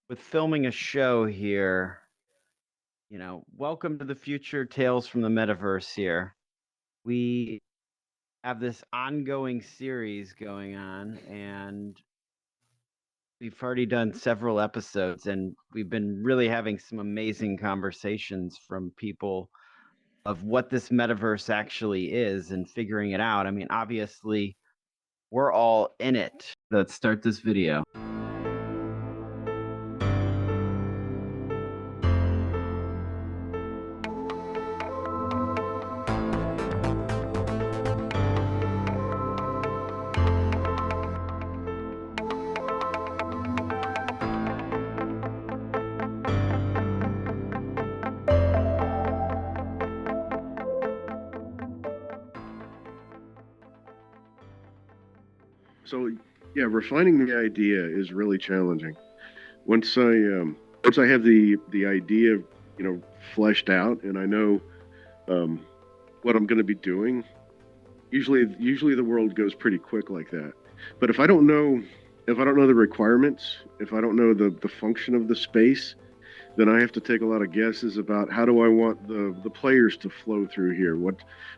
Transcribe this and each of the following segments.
with filming a show here, welcome to the future Tales from the Metaverse here. We have this ongoing series going on, and we've already done several episodes, and we've been really having some amazing conversations from people of what this metaverse actually is and figuring it out. I mean, obviously, we're all in it. Let's start this video. So yeah, refining the idea is really challenging. Once I have the idea, fleshed out, and I know what I'm going to be doing, usually the world goes pretty quick like that. But if I don't know the requirements, if I don't know the function of the space, then I have to take a lot of guesses about how do I want the players to flow through here.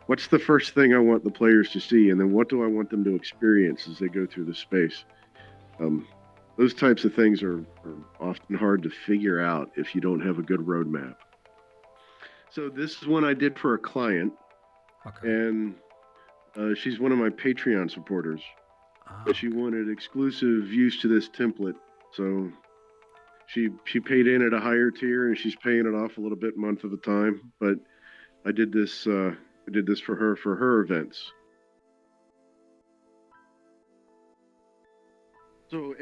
What's the first thing I want the players to see, and then what do I want them to experience as they go through the space? Those types of things are often hard to figure out if you don't have a good roadmap. So this is one I did for a client, and she's one of my Patreon supporters. But she wanted exclusive use to this template, so she paid in at a higher tier, and she's paying it off a little bit month at a time. But I did this for her events. So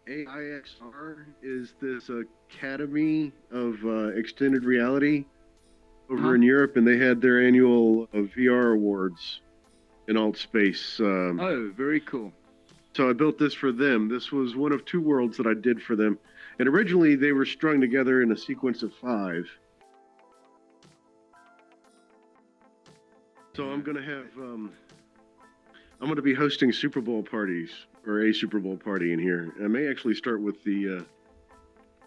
AIXR is this academy of extended reality over in Europe, and they had their annual VR awards in AltspaceVR. Oh, very cool. So I built this for them. This was one of two worlds that I did for them. And originally they were strung together in a sequence of 5. So I'm going to be hosting Super Bowl parties, or a Super Bowl party in here. I may actually start with the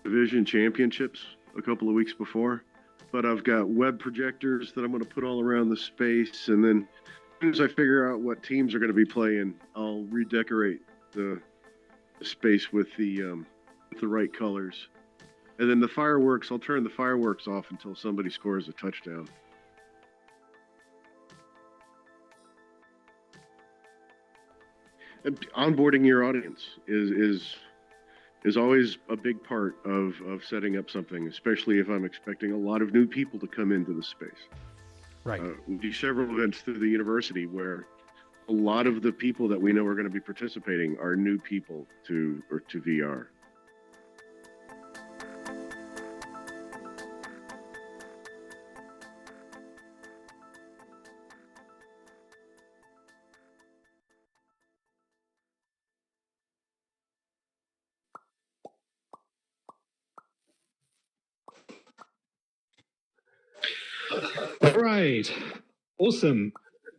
division championships a couple of weeks before. But I've got web projectors that I'm going to put all around the space, and then as soon as I figure out what teams are going to be playing, I'll redecorate the space with the right colors. And then the fireworks, I'll turn the fireworks off until somebody scores a touchdown. And onboarding your audience is always a big part of setting up something, especially if I'm expecting a lot of new people to come into the space. Right. We do several events through the university where a lot of the people that we know are going to be participating are new people to VR. All right. Awesome.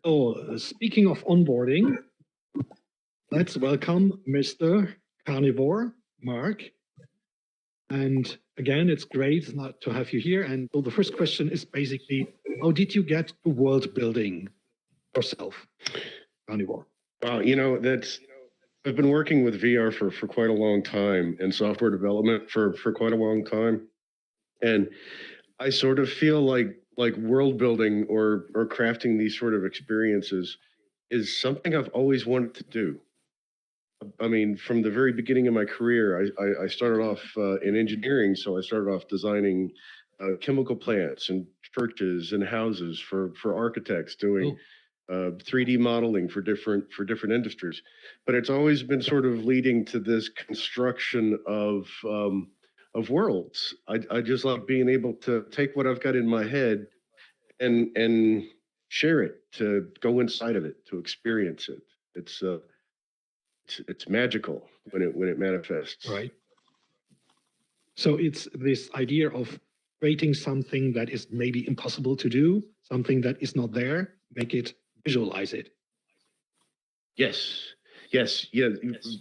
So, speaking of onboarding, let's welcome Mr. Karnivore, Mark. And again, it's great not to have you here. And so the first question is basically, how did you get to world building yourself, Karnivore? Wow, I've been working with VR for quite a long time, and software development for quite a long time. And I sort of feel like world building or crafting these sort of experiences is something I've always wanted to do. I mean, from the very beginning of my career, I started off in engineering, so I started off designing chemical plants and churches and houses for architects, doing 3D modeling for different industries. But it's always been sort of leading to this construction of worlds. I just like being able to take what I've got in my head and share it, to go inside of it, to experience it. It's magical when it manifests. Right. So it's this idea of creating something that is maybe impossible to do, something that is not there, make it, visualize it. Yes. Yes, yeah,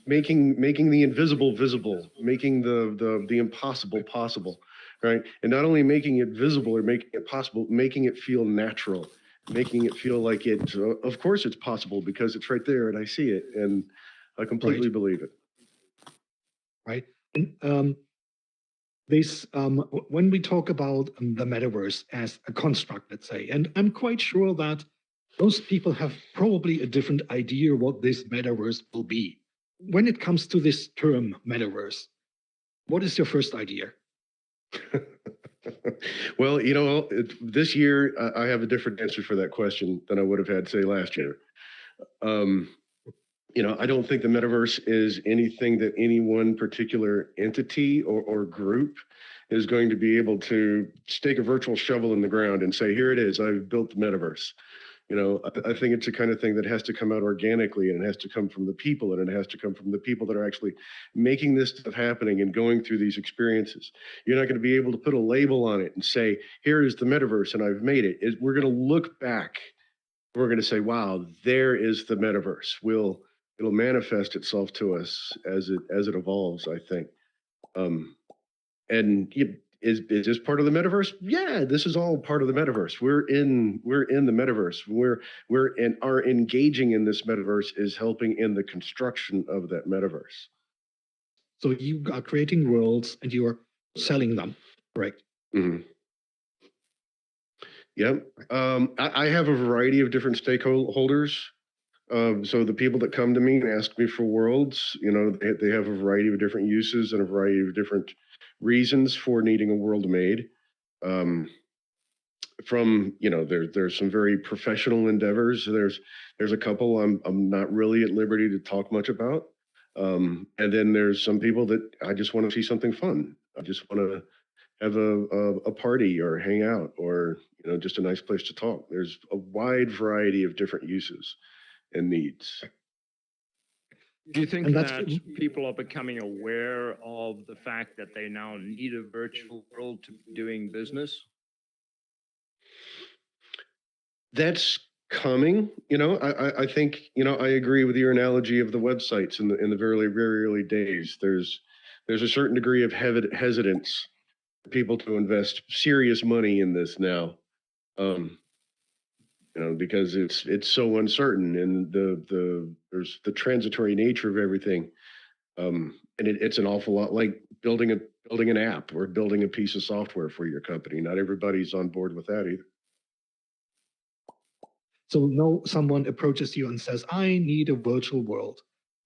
making the invisible visible, making the impossible possible, right? And not only making it visible or making it possible, making it feel natural, making it feel like it. Of course, it's possible because it's right there and I see it, and I completely believe it. Right. And when we talk about the metaverse as a construct, let's say, and I'm quite sure that most people have probably a different idea what this metaverse will be. When it comes to this term metaverse, what is your first idea? Well, you know, this year I have a different answer for that question than I would have had, say, last year. You know, I don't think the metaverse is anything that any one particular entity or group is going to be able to stake a virtual shovel in the ground and say, here it is, I've built the metaverse. You know, I think it's the kind of thing that has to come out organically, and it has to come from the people, and it has to come from the people that are actually making this stuff happening and going through these experiences. You're not going to be able to put a label on it and say, here is the metaverse and I've made it. We're going to look back. We're going to say, wow, there is the metaverse. It'll manifest itself to us as it evolves, I think. And is this part of the metaverse? Yeah, this is all part of the metaverse. We're in the metaverse. Our engaging in this metaverse is helping in the construction of that metaverse. So you are creating worlds and you are selling them, correct? Mm-hmm. Yep. I have a variety of different stakeholders. So the people that come to me and ask me for worlds, you know, they have a variety of different uses and a variety of different reasons for needing a world made. From, you know, there's some very professional endeavors. There's a couple I'm not really at liberty to talk much about. And then there's some people that I just want to see something fun. I just want to have a party or hang out, or, you know, just a nice place to talk. There's a wide variety of different uses and needs. Do you think that people are becoming aware of the fact that they now need a virtual world to be doing business? That's coming. You know, I think, you know, I agree with your analogy of the websites in the very early days. There's a certain degree of hesitance for people to invest serious money in this now. You know, because it's so uncertain, and there's the transitory nature of everything. And it's an awful lot like building an app or building a piece of software for your company. Not everybody's on board with that either. So no, someone approaches you and says, I need a virtual world.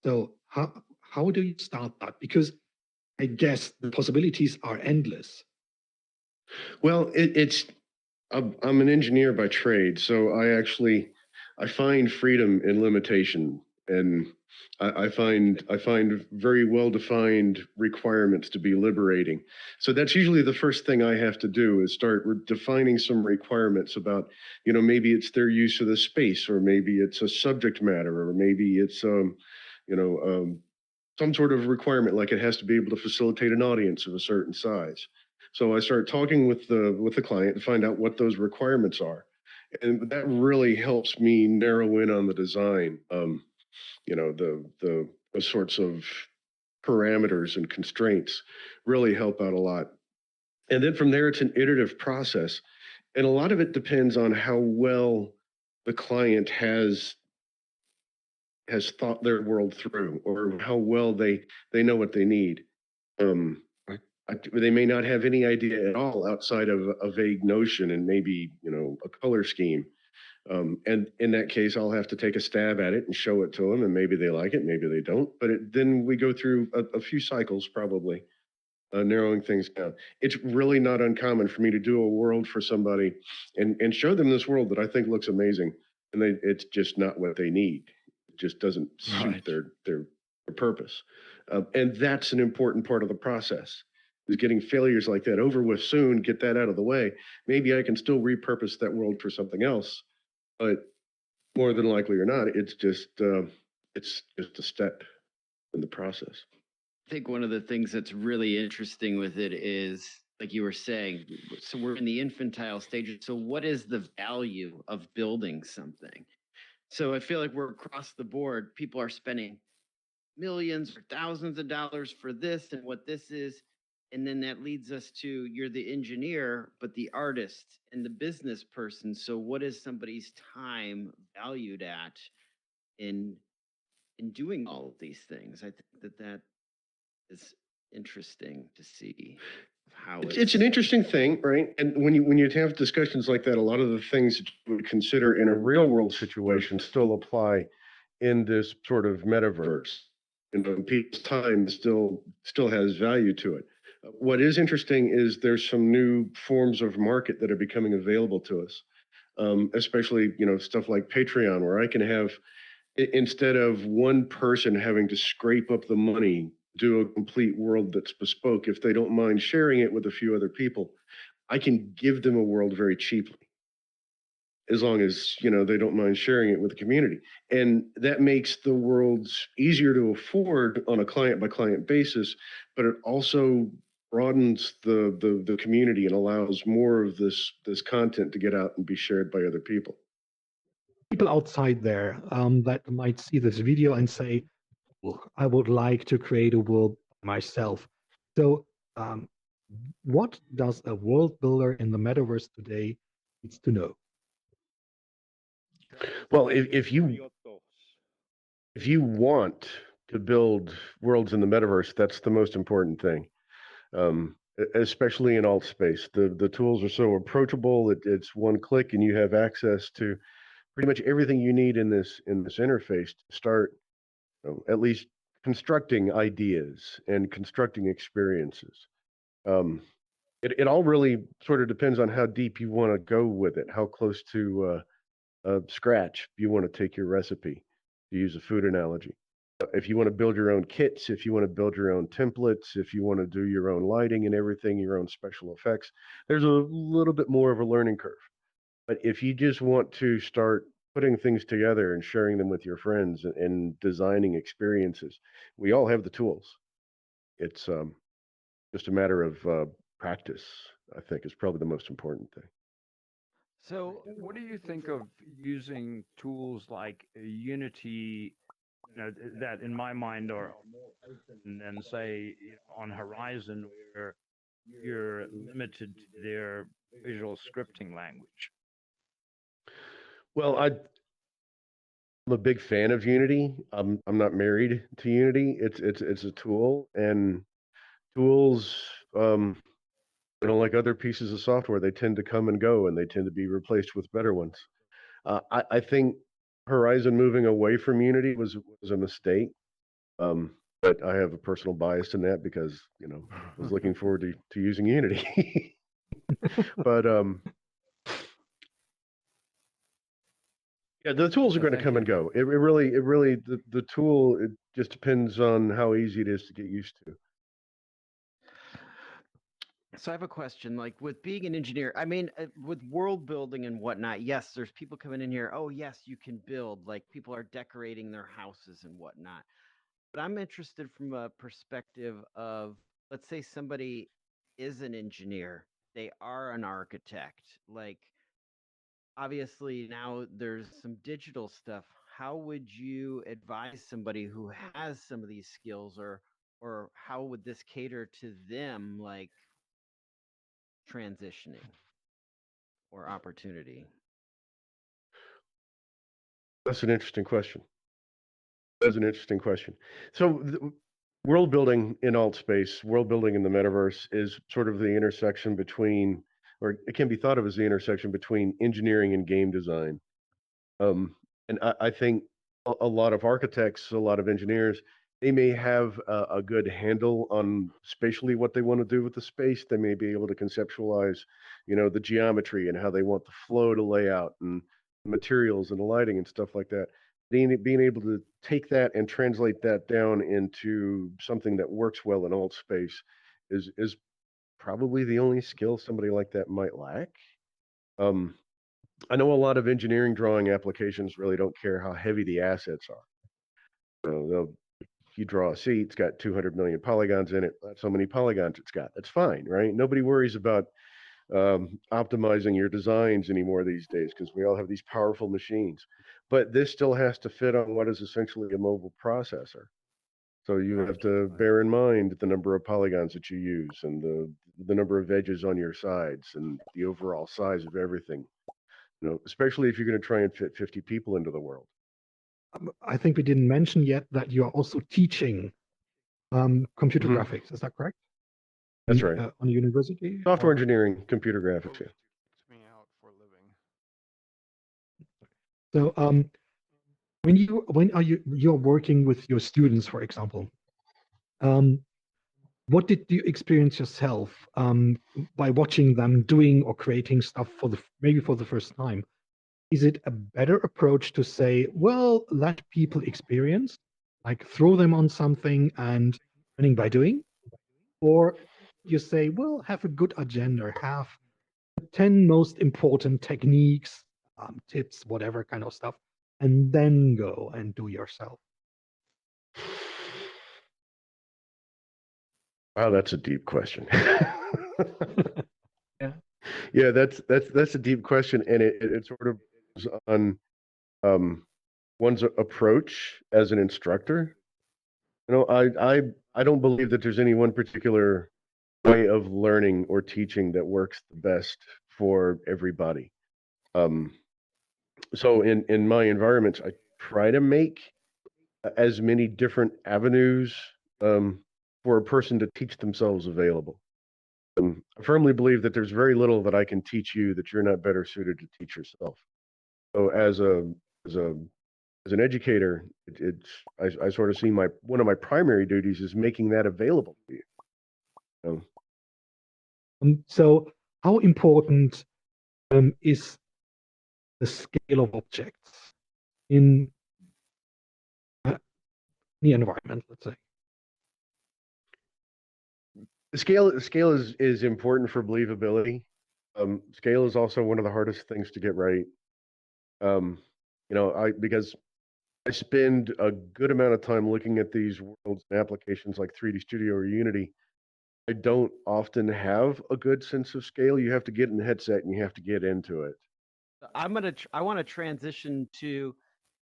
So how do you start that? Because I guess the possibilities are endless. Well, I'm an engineer by trade, so I find freedom in limitation, and I find very well defined requirements to be liberating. So that's usually the first thing I have to do is start defining some requirements about, you know, maybe it's their use of the space, or maybe it's a subject matter, or maybe it's some sort of requirement, like it has to be able to facilitate an audience of a certain size. So I start talking with the client to find out what those requirements are, and that really helps me narrow in on the design. You know, the sorts of parameters and constraints really help out a lot. And then from there, it's an iterative process, and a lot of it depends on how well the client has thought their world through, or how well they know what they need. They may not have any idea at all outside of a vague notion and maybe, you know, a color scheme. And in that case, I'll have to take a stab at it and show it to them, and maybe they like it, maybe they don't. But then we go through a few cycles, probably narrowing things down. It's really not uncommon for me to do a world for somebody and show them this world that I think looks amazing, and it's just not what they need. It just doesn't suit their purpose, and that's an important part of the process. Is getting failures like that over with soon, get that out of the way. Maybe I can still repurpose that world for something else, but more than likely or not, it's just a step in the process. I think one of the things that's really interesting with it is, like you were saying, so we're in the infantile stages. So what is the value of building something? So I feel like we're across the board. People are spending millions or thousands of dollars for this and what this is. And then that leads us to you're the engineer, but the artist and the business person. So what is somebody's time valued at in doing all of these things? I think that is interesting to see how it's an interesting thing, right? And when you have discussions like that, a lot of the things that you would consider in a real world situation still apply in this sort of metaverse. You know, people's time still has value to it. What is interesting is there's some new forms of market that are becoming available to us, especially stuff like Patreon, where I can have instead of one person having to scrape up the money, do a complete world that's bespoke. If they don't mind sharing it with a few other people, I can give them a world very cheaply, as long as they don't mind sharing it with the community. And that makes the worlds easier to afford on a client by client basis, but it also broadens the community and allows more of this content to get out and be shared by other people. People outside there that might see this video and say, well, I would like to create a world myself. So what does a world builder in the metaverse today needs to know? Well, if you want to build worlds in the metaverse, that's the most important thing. Especially in AltspaceVR, the tools are so approachable. It's one click, and you have access to pretty much everything you need in this interface to start at least constructing ideas and constructing experiences. It all really sort of depends on how deep you want to go with it, how close to scratch you want to take your recipe, to use a food analogy. If you want to build your own kits, if you want to build your own templates, if you want to do your own lighting and everything, your own special effects, there's a little bit more of a learning curve. But if you just want to start putting things together and sharing them with your friends and designing experiences, we all have the tools. It's just a matter of practice, I think, is probably the most important thing. So, what do you think of using tools like Unity, that in my mind are more open than, say, on Horizon, where you're limited to their visual scripting language? Well, I'm a big fan of Unity. I'm not married to Unity. It's a tool, and tools, like other pieces of software, they tend to come and go, and they tend to be replaced with better ones. I think Horizon moving away from Unity was a mistake. But I have a personal bias in that because I was looking forward to using Unity. But yeah, the tools are going to come and go. It really the tool, it just depends on how easy it is to get used to. So I have a question, like with being an engineer, I mean, with world building and whatnot, yes, there's people coming in here. Oh, yes, you can build, like people are decorating their houses and whatnot. But I'm interested from a perspective of, let's say somebody is an engineer, they are an architect, like obviously now there's some digital stuff. How would you advise somebody who has some of these skills, or how would this cater to them, like transitioning or opportunity? That's an interesting question. That's an interesting question. So, world building in AltSpace, world building in the metaverse, is sort of the intersection between, or it can be thought of as the intersection between engineering and game design. And I think a lot of architects, a lot of engineers, they may have a good handle on spatially what they want to do with the space. They may be able to conceptualize, the geometry and how they want the flow to lay out, and materials and the lighting and stuff like that. Being able to take that and translate that down into something that works well in alt space is probably the only skill somebody like that might lack. I know a lot of engineering drawing applications really don't care how heavy the assets are. If you draw a seat, it's got 200 million polygons in it. That's how many polygons it's got. That's fine, right? Nobody worries about optimizing your designs anymore these days because we all have these powerful machines. But this still has to fit on what is essentially a mobile processor. So you have to bear in mind the number of polygons that you use and the number of edges on your sides and the overall size of everything. Especially if you're going to try and fit 50 people into the world. I think we didn't mention yet that you are also teaching computer Mhm. graphics. Is that correct? That's right. On a university? Software or- engineering, computer graphics. Yeah. Me out for a living. So when you're working with your students, for example, what did you experience yourself by watching them doing or creating stuff maybe for the first time? Is it a better approach to say, well, let people experience, like throw them on something and learning by doing? Or you say, well, have a good agenda, have the 10 most important techniques, tips, whatever kind of stuff, and then go and do yourself? Wow, that's a deep question. Yeah. Yeah, that's a deep question, and it sort of goes on one's approach as an instructor. I don't believe that there's any one particular way of learning or teaching that works the best for everybody. So in my environments, I try to make as many different avenues for a person to teach themselves available. I firmly believe that there's very little that I can teach you that you're not better suited to teach yourself. So as a as an educator, I sort of see one of my primary duties is making that available to you. So how important is the scale of objects in the environment, let's say? Scale is important for believability. Scale is also one of the hardest things to get right. Because I spend a good amount of time looking at these worlds and applications like 3D Studio or Unity. I don't often have a good sense of scale. You have to get in the headset and you have to get into it. I want to transition to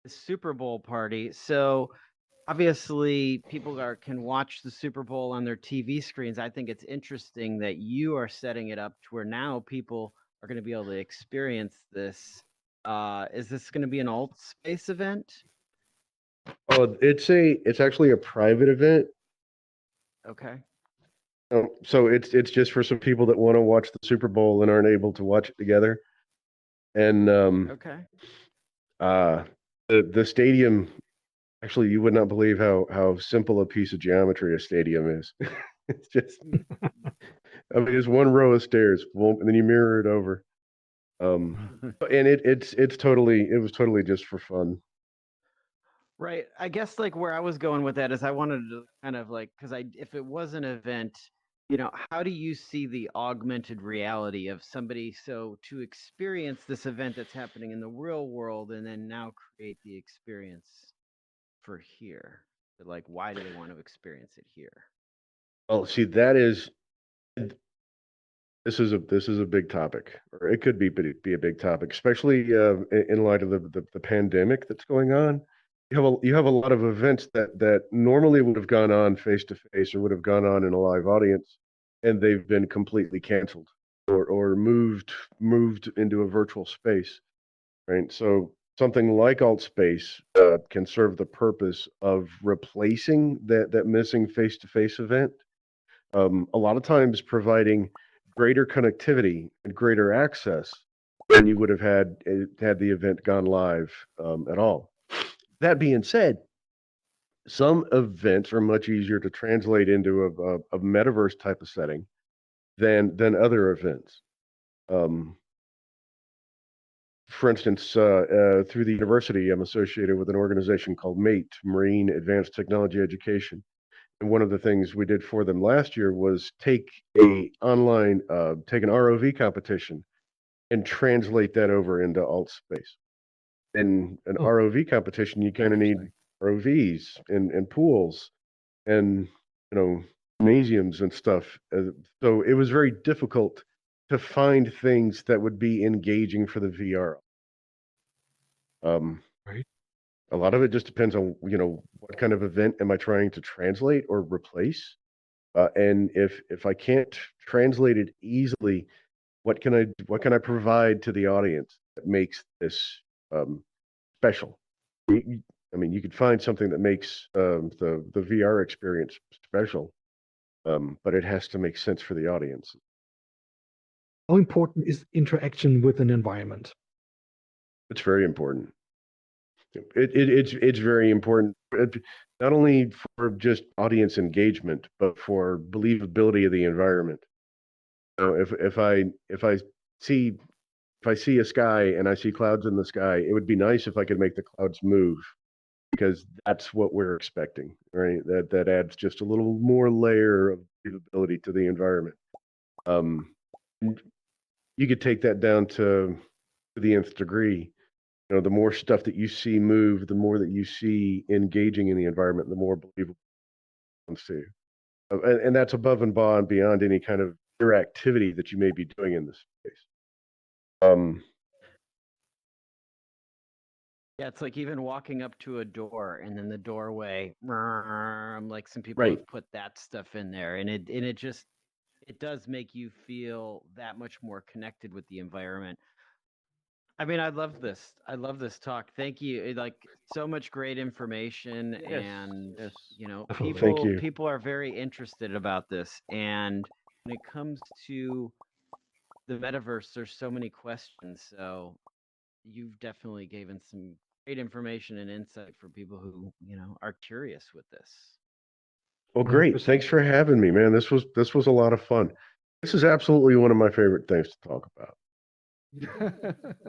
the Super Bowl party. So obviously people can watch the Super Bowl on their TV screens. I think it's interesting that you are setting it up to where now people are going to be able to experience this. Is this going to be an AltspaceVR event? Oh, it's actually a private event. Okay. So it's just for some people that want to watch the Super Bowl and aren't able to watch it together. And Okay. the stadium, actually, you would not believe how simple a piece of geometry a stadium is. It's just, I mean, it's one row of stairs, boom, and then you mirror it over. And it was totally just for fun. Right. I guess like where I was going with that is I wanted to kind of like, because if it was an event, how do you see the augmented reality of somebody to experience this event that's happening in the real world and then now create the experience for here? But like, why do they want to experience it here? Oh, see, this is a big topic, or it could be a big topic, especially in light of the pandemic that's going on. You have a lot of events that normally would have gone on face to face or would have gone on in a live audience, and they've been completely canceled or moved into a virtual space, right? So something like AltSpace can serve the purpose of replacing that missing face to face event. A lot of times providing greater connectivity and greater access than you would have had the event gone live at all. That being said, some events are much easier to translate into a metaverse type of setting than other events. For instance, through the university, I'm associated with an organization called MATE, Marine Advanced Technology Education. And one of the things we did for them last year was take an ROV competition and translate that over into AltSpace. In an ROV competition, you kind of need ROVs and pools and gymnasiums and stuff. So it was very difficult to find things that would be engaging for the VR. Right. A lot of it just depends on, what kind of event am I trying to translate or replace? And if I can't translate it easily, what can I provide to the audience that makes this special? I mean, you could find something that makes the VR experience special, but it has to make sense for the audience. How important is interaction with an environment? It's very important. It's very important, not only for just audience engagement, but for believability of the environment. So if I see a sky and I see clouds in the sky, it would be nice if I could make the clouds move, because that's what we're expecting, right? That adds just a little more layer of believability to the environment. And you could take that down to the nth degree. The more stuff that you see move, the more that you see engaging in the environment, the more believable it becomes to you. And that's above and beyond any kind of interactivity that you may be doing in this space. Yeah, it's like even walking up to a door and then the doorway, like some people Right. have put that stuff in there, and it just it does make you feel that much more connected with the environment. I mean, I love this. I love this talk. Thank you. Like so much great information, Yes, and yes. Definitely. Thank people you. people are very interested about this. And when it comes to the metaverse, there's so many questions. So you've definitely given some great information and insight for people who, are curious with this. Well, great. 100%. Thanks for having me, man. This was a lot of fun. This is absolutely one of my favorite things to talk about.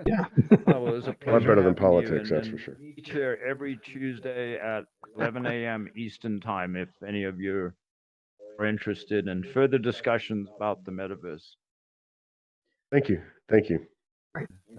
Yeah. Well, it was a A lot pleasure better than having you, politics, that's for and sure. meet here every Tuesday at 11 a.m. Eastern Time if any of you are interested in further discussions about the metaverse. Thank you. Thank you.